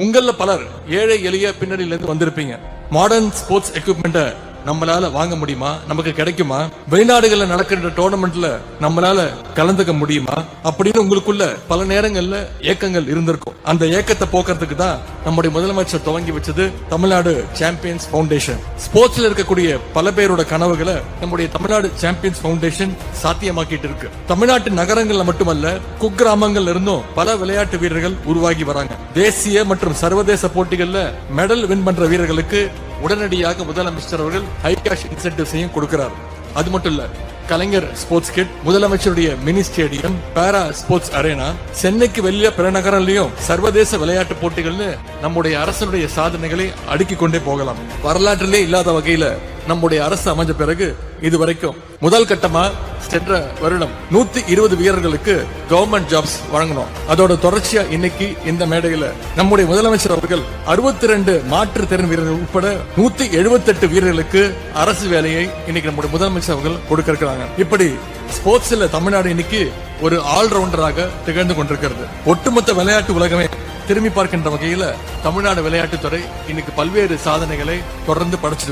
உங்கள பலர் ஏழை எளிய பின்னணியிலிருந்து வந்திருப்பீங்க. மாடர்ன் ஸ்போர்ட்ஸ் எக்யூப்மெண்ட்டை நம்மளால வாங்க முடியுமா? நமக்கு கிடைக்குமா? வெளிநாடுகள்ல நடக்கின்ற டோர்னமெண்ட்ல நம்மளால கலந்துக்க முடியுமா அப்படின்னு உங்களுக்குள்ள பல நேரங்கள்ல ஏக்கங்கள் இருந்திருக்கும். அந்த ஏக்கத்தை போக்குறதுக்கு தான் நம்முடைய முதலமைச்சர் துவங்கி வச்சது தமிழ்நாடு சாம்பியன்ஸ் பவுண்டேஷன். ஸ்போர்ட்ஸ்ல இருக்கக்கூடிய பல பேரோட கனவுகளை நம்முடைய தமிழ்நாடு சாம்பியன்ஸ் பவுண்டேஷன் சாத்தியமாக்கிட்டு இருக்கு. தமிழ்நாட்டு நகரங்கள்ல மட்டுமல்ல, குக்கிராமங்கள்ல இருந்தும் பல விளையாட்டு வீரர்கள் உருவாகி வராங்க. தேசிய மற்றும் சர்வதேச போட்டிகள்ல மெடல் வின் பண்ற வீரர்களுக்கு உடனடியாக முதலமைச்சர் அவர்கள் ஹை கேஷ் இன்சென்டிவ்ஸையும் கொடுக்கிறார். அது மட்டும் இல்ல, கலைஞர் ஸ்போர்ட்ஸ் கிட், முதலமைச்சருடைய மினி ஸ்டேடியம், பாரா ஸ்போர்ட்ஸ் அரேனா, சென்னைக்கு வெளியே பிற நகரங்களையும் சர்வதேச விளையாட்டு போட்டிகள்னு நம்முடைய அரசனுடைய சாதனைகளை அடுக்கிக் கொண்டே போகலாம். வரலாற்றிலே இல்லாத வகையில நம்முடைய அரசு அமைஞ்ச பிறகு இதுவரைக்கும் முதல் கட்டமா சென்ற வருடம் 120 வீரர்களுக்கு கவர்மெண்ட் ஜாப்ஸ் வழங்கணும். அதோட தொடர்ச்சியா இன்னைக்கு இந்த மேடையில நம்முடைய முதலமைச்சர் அவர்கள் 62 மாற்றுத்திறன் வீரர்கள் உட்பட 178 வீரர்களுக்கு அரசு வேலையை இன்னைக்கு நம்முடைய முதலமைச்சர் அவர்கள் கொடுக்க இருக்கிறாங்க. இப்படி ஸ்போர்ட்ஸ்ல தமிழ்நாடு இன்னைக்கு ஒரு ஆல்ரவுண்டராக திகழ்ந்து கொண்டிருக்கிறது. ஒட்டுமொத்த விளையாட்டு உலகமே திரும்பி பார்க்கின்ற வகையில தமிழ்நாடு விளையாட்டுத்துறை இன்னைக்கு பல்வேறு சாதனைகளை தொடர்ந்து படைச்சு